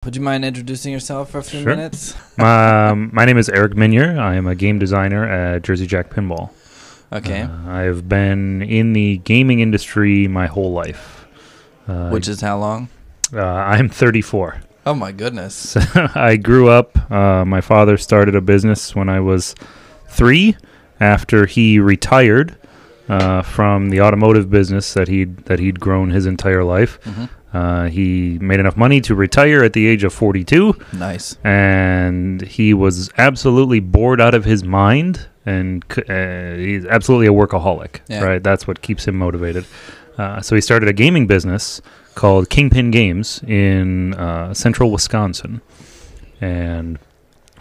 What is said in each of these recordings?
Would you mind introducing yourself for a few Sure. minutes? My name is Eric Meunier. I am a game designer at Jersey Jack Pinball. Okay. I've been in the gaming industry my whole life. Which is how long? I'm 34. Oh, my goodness. So I grew up. My father started a business when I was 3 after he retired from the automotive business that he'd grown his entire life. Mm-hmm. He made enough money to retire at the age of 42. Nice. And he was absolutely bored out of his mind, and he's absolutely a workaholic, right? That's what keeps him motivated. So he started a gaming business called Kingpin Games in central Wisconsin. And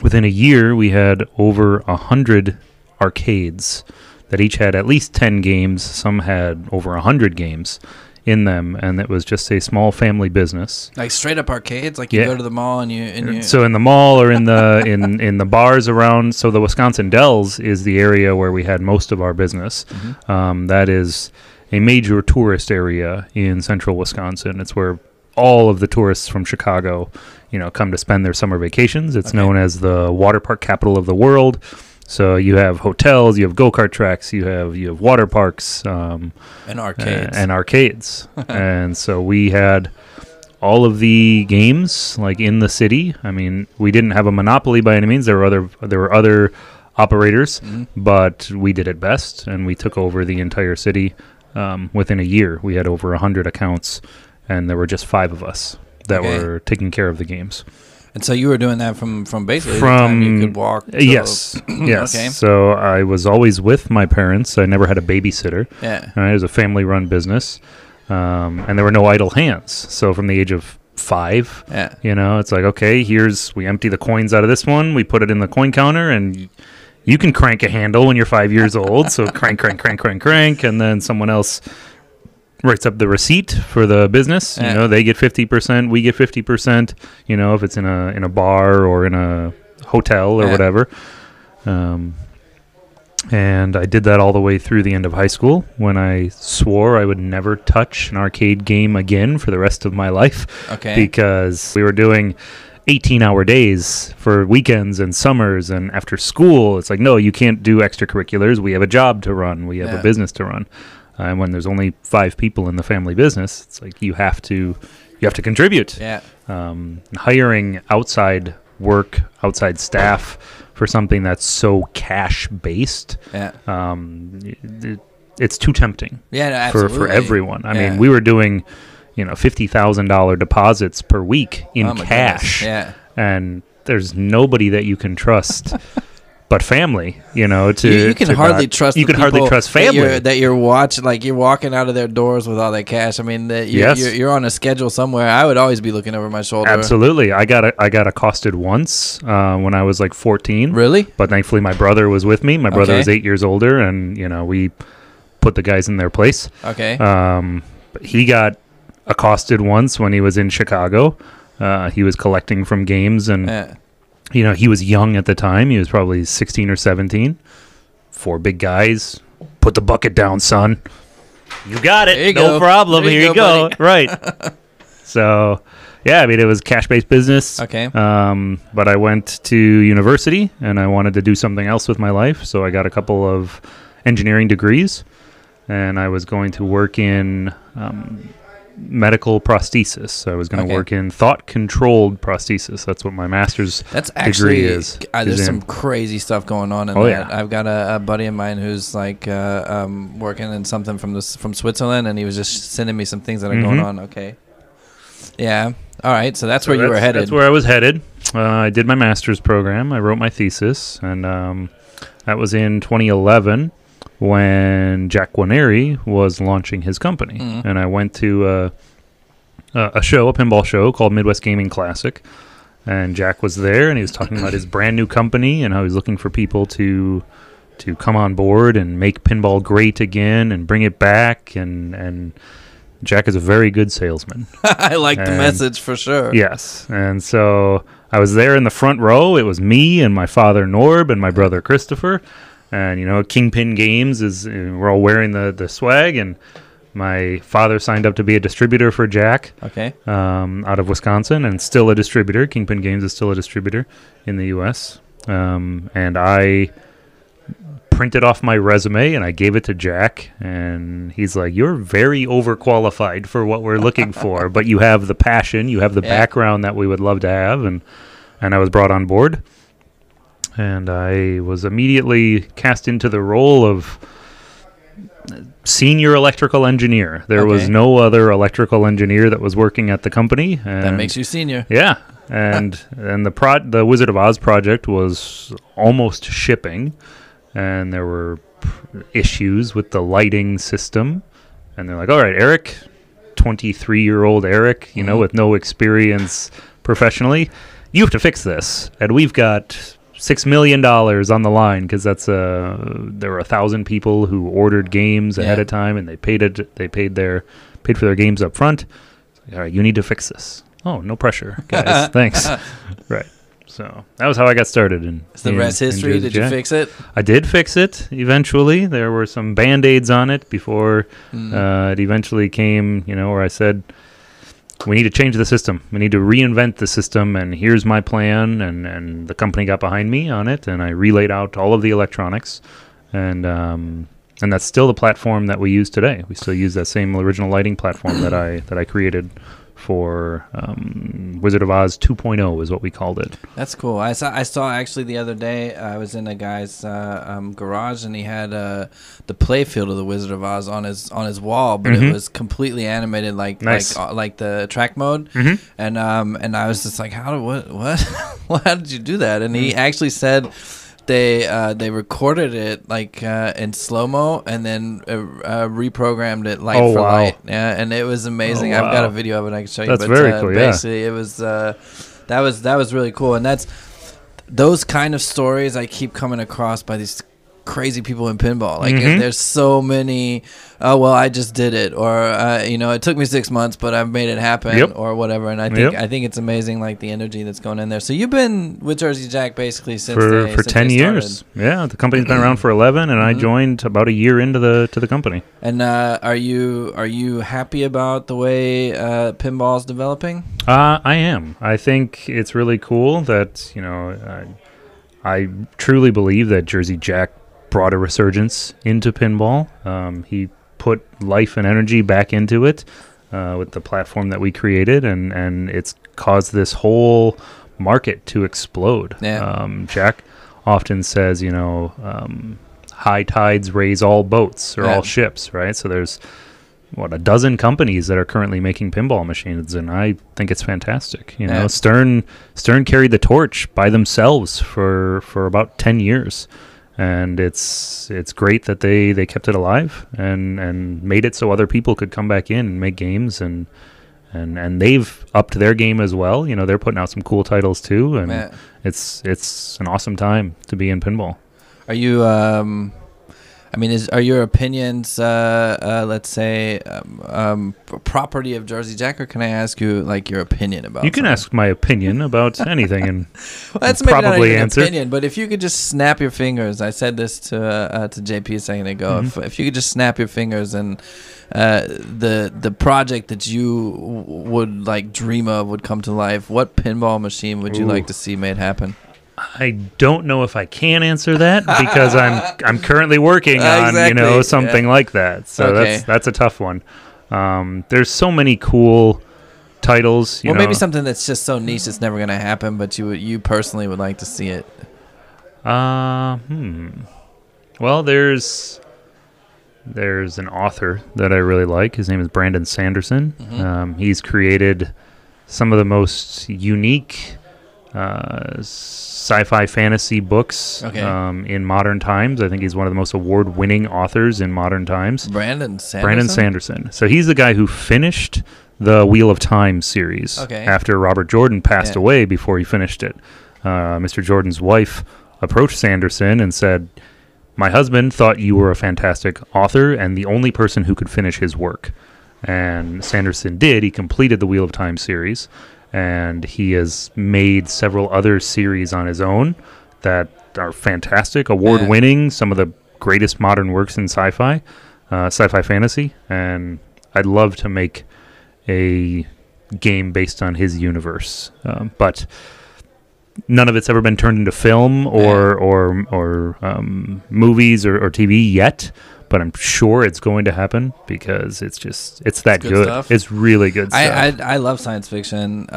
within a year, we had over 100 arcades that each had at least 10 games. Some had over 100 games in them, and it was just a small family business. Like straight up arcades, like you go to the mall and you. So in the mall or in the in the bars around. So the Wisconsin Dells is the area where we had most of our business. Mm-hmm. That is a major tourist area in central Wisconsin. It's where all of the tourists from Chicago, come to spend their summer vacations. It's known as the water park capital of the world. So you have hotels, you have go-kart tracks, you have water parks, and arcades. And so we had all of the games like in the city. I mean, we didn't have a monopoly by any means. There were other operators, but we did it best, and we took over the entire city within a year. We had over 100 accounts, and there were just 5 of us that were taking care of the games. And so you were doing that from basically the time you could walk. Yes. Okay. So I was always with my parents. I never had a babysitter. Yeah. It was a family-run business, and there were no idle hands. So from the age of 5, it's like, okay, we empty the coins out of this one, we put it in the coin counter, and you can crank a handle when you're 5 years old. So crank, and then someone else writes up the receipt for the business. They get 50%, we get 50%. If it's in a bar or in a hotel or whatever. And I did that all the way through the end of high school, when I swore I would never touch an arcade game again for the rest of my life. Okay. Because we were doing 18-hour days for weekends and summers and after school. It's like, no, you can't do extracurriculars. We have a job to run. We have a business to run. And when there's only 5 people in the family business, it's like you have to contribute. Yeah. Hiring outside work, outside staff for something that's so cash based. Yeah. It's too tempting. Yeah, no, absolutely. For everyone. I mean, we were doing, $50,000 deposits per week in cash. Yeah. And there's nobody that you can trust. But family, you can hardly trust. You can hardly trust family that you're watching. Like you're walking out of their doors with all that cash. I mean, you're on a schedule somewhere. I would always be looking over my shoulder. Absolutely, I got accosted once when I was like 14. Really? But thankfully, my brother was with me. My brother was 8 years older, and we put the guys in their place. Okay. But he got accosted once when he was in Chicago. He was collecting from games and. Yeah. He was young at the time. He was probably 16 or 17. 4 big guys. Put the bucket down, son. You got it. No problem. Here you go. Right. So, yeah, I mean, it was cash-based business. Okay. But I went to university, and I wanted to do something else with my life. So I got a couple of engineering degrees, and I was going to work in medical prosthesis. So I was going to work in thought-controlled prosthesis. That's what my master's degree is. There's some crazy stuff going on in that. Yeah. I've got a buddy of mine who's like working in something from Switzerland, and he was just sending me some things that are going on. Okay. Yeah. All right. So that's where you were headed. That's where I was headed. I did my master's program. I wrote my thesis, and that was in 2011. When Jack Guarnieri was launching his company. And I went to a pinball show called Midwest Gaming Classic, and Jack was there, and he was talking about his brand new company and how he's looking for people to come on board and make pinball great again and bring it back, and Jack is a very good salesman. I like the message for sure. Yes, and so I was there in the front row. It was me and my father Norb and my brother Christopher. And, Kingpin Games we're all wearing the swag, and My father signed up to be a distributor for Jack. Okay. Out of Wisconsin, and still a distributor. Kingpin Games is still a distributor in the U.S. And I printed off my resume and I gave it to Jack, and he's like, "You're very overqualified for what we're looking for, but you have the passion, you have the background that we would love to have," and I was brought on board, and I was immediately cast into the role of senior electrical engineer. There was no other electrical engineer that was working at the company. And that makes you senior. Yeah, and the Wizard of Oz project was almost shipping, and there were issues with the lighting system, and they're like, "All right, Eric, 23-year-old Eric, with no experience professionally, you have to fix this, and we've got $6 million on the line," because there were 1,000 people who ordered games ahead of time, and they paid for their games up front. All right, you need to fix this. Oh, no pressure, guys. Thanks. Right. So that was how I got started. Is the rest history? Did you fix it? I did fix it eventually. There were some Band-Aids on it before it eventually came, where I said, "We need to change the system. We need to reinvent the system, and here's my plan." And the company got behind me on it, and I relayed out all of the electronics, and that's still the platform that we use today. We still use that same original lighting platform that I created for Wizard of Oz 2.0 is what we called it. That's cool. I saw actually the other day, I was in a guy's garage, and he had the playfield of the Wizard of Oz on his wall, but it was completely animated like the track mode. And I was just like, what how did you do that? And he actually said they recorded it in slow-mo and then reprogrammed it light for light. Yeah, and it was amazing. I've got a video of it I can show you. That's very cool. Basically, it was that was really cool, and that's those kind of stories I keep coming across by these crazy people in pinball. There's so many. Oh well, I just did it, or it took me 6 months, but I've made it happen, or whatever. And I think it's amazing, the energy that's going in there. So you've been with Jersey Jack basically since for 10 years. Yeah, the company's been around for 11, and I joined about a year into the company. And are you happy about the way pinball's developing? I am. I think it's really cool that I truly believe that Jersey Jack brought a resurgence into pinball. He put life and energy back into it with the platform that we created, and it's caused this whole market to explode. Jack often says, high tides raise all boats or all ships, right? So there's a dozen companies that are currently making pinball machines, and I think it's fantastic. Stern carried the torch by themselves for about 10 years. And it's great that they kept it alive and made it so other people could come back in and make games, and they've upped their game as well. They're putting out some cool titles too, and it's an awesome time to be in pinball. Are you are your opinions, let's say, property of Jersey Jack, or can I ask you your opinion about? You can ask my opinion about anything, and well, that's maybe probably not even an opinion. But if you could just snap your fingers, I said this to JP a second ago. If you could just snap your fingers, and the project that you would dream of would come to life, what pinball machine would you like to see made happen? I don't know if I can answer that because I'm currently working on something like that. So that's a tough one. There's so many cool titles. Maybe something that's just so niche it's never going to happen, but you personally would like to see it. Well, there's an author that I really like. His name is Brandon Sanderson. He's created some of the most unique sci-fi fantasy books in modern times. I think he's one of the most award-winning authors in modern times. Brandon Sanderson. So he's the guy who finished the Wheel of Time series after Robert Jordan passed away. Before he finished it, Mr. Jordan's wife approached Sanderson and said, "My husband thought you were a fantastic author and the only person who could finish his work." And Sanderson did. He completed the Wheel of Time series. And he has made several other series on his own that are fantastic, award-winning, some of the greatest modern works in sci-fi. sci-fi fantasy, and I'd love to make a game based on his universe, but none of it's ever been turned into film or movies or TV yet. But I'm sure it's going to happen because it's that good. Stuff. It's really good stuff. I love science fiction,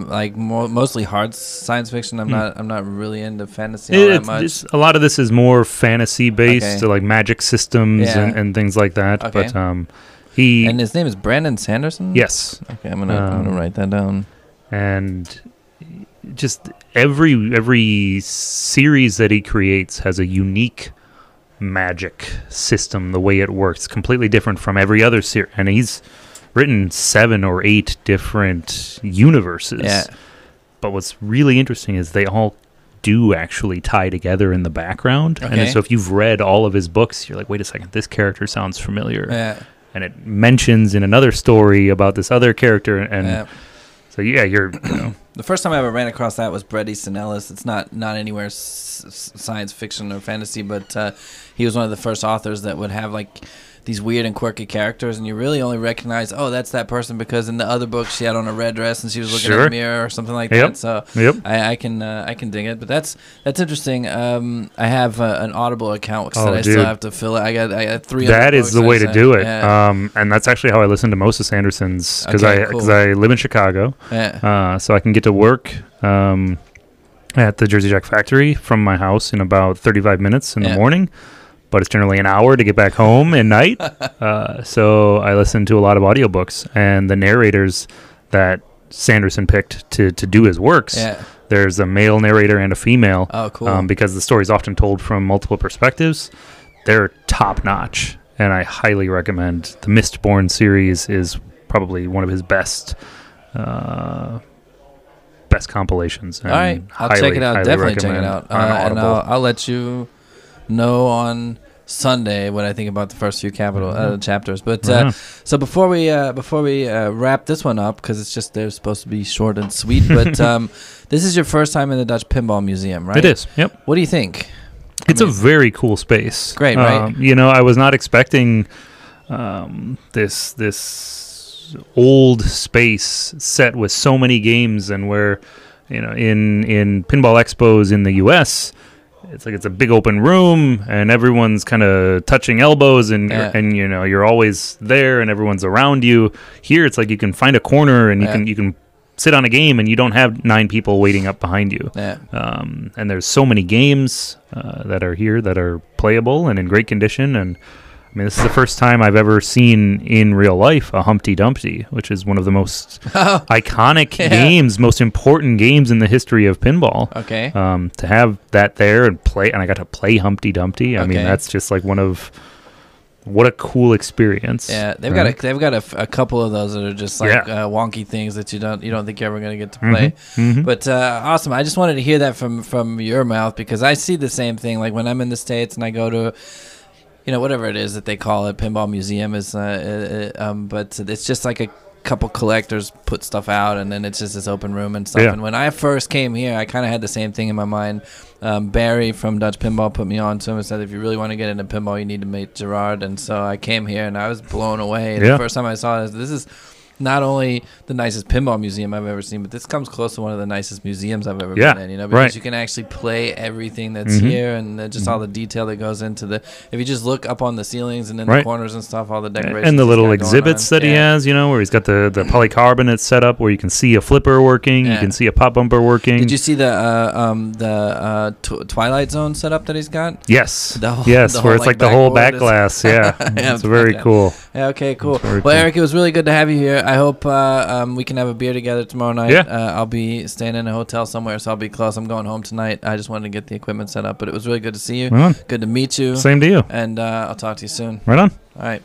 like mostly hard science fiction. I'm not really into fantasy all that much. A lot of this is more fantasy based, so like magic systems and things like that. Okay. But and his name is Brandon Sanderson. Yes. Okay, I'm gonna write that down. And just every series that he creates has a unique magic system. The way it works completely different from every other series, and he's written 7 or 8 different universes. But what's really interesting is they all do actually tie together in the background. And so if you've read all of his books, you're like, wait a second, this character sounds familiar, and it mentions in another story about this other character, and so you're the first time I ever ran across that was Bret Easton Ellis. It's not anywhere science fiction or fantasy, but he was one of the first authors that would have like these weird and quirky characters, and you really only recognize, that's that person because in the other book she had on a red dress and she was looking in the mirror or something like that. So I can dig it. But that's interesting. I have an Audible account that I still have to fill it. I got 3. That is the way to do it. And that's actually how I listen to most of Sanderson's because I live in Chicago, so I can get to work at the Jersey Jack factory from my house in about 35 minutes in the morning. But it's generally an hour to get back home at night. So I listen to a lot of audiobooks, and the narrators that Sanderson picked to do his works, there's a male narrator and a female. Oh, cool. Because the story is often told from multiple perspectives. They're top notch, and I highly recommend. The Mistborn series is probably one of his best compilations. All right, I'll check it out. Definitely check it out. And I'll let you know on Sunday what I think about the first few chapters. But so before we wrap this one up, because they're supposed to be short and sweet, but this is your first time in the Dutch Pinball Museum, right? It is. Yep. What do you think? It's a very cool space. Great, right? I was not expecting this old space set with so many games, and where in pinball expos in the U.S. it's like it's a big open room and everyone's kind of touching elbows and you're always there and everyone's around you. Here it's like you can find a corner and you can sit on a game and you don't have 9 people waiting up behind you. And there's so many games that are here that are playable and in great condition. And I mean, this is the first time I've ever seen in real life a Humpty Dumpty, which is one of the most iconic games, most important games in the history of pinball. Okay. To have that there and I got to play Humpty Dumpty. I mean, that's just like what a cool experience. Yeah, they've got a couple of those that are just like wonky things that you don't think you're ever going to get to play. But awesome. I just wanted to hear that from your mouth, because I see the same thing. Like when I'm in the States and I go to whatever it is that they call it, Pinball Museum is, but it's just like a couple collectors put stuff out, and then it's just this open room and stuff. And when I first came here, I kind of had the same thing in my mind. Barry from Dutch Pinball put me on to him and said, if you really want to get into pinball, you need to meet Gerard. And so I came here, and I was blown away. The first time I saw this is not only the nicest pinball museum I've ever seen, but this comes close to one of the nicest museums I've ever been in, because you can actually play everything that's here, and just all the detail that goes into if you just look up on the ceilings and in the corners and stuff, all the decorations. And the little exhibits that he has, where he's got the polycarbonate set up where you can see a flipper working, you can see a pop bumper working. Did you see the Twilight Zone setup that he's got? Yes. Where it's like the whole back glass. It's very cool. Yeah, okay, cool. Well, Eric, it was really good to have you here. I hope we can have a beer together tomorrow night. I'll be staying in a hotel somewhere, so I'll be close. I'm going home tonight. I just wanted to get the equipment set up, but it was really good to see you. Right on. Good to meet you. Same to you. And I'll talk to you soon. Right on. All right.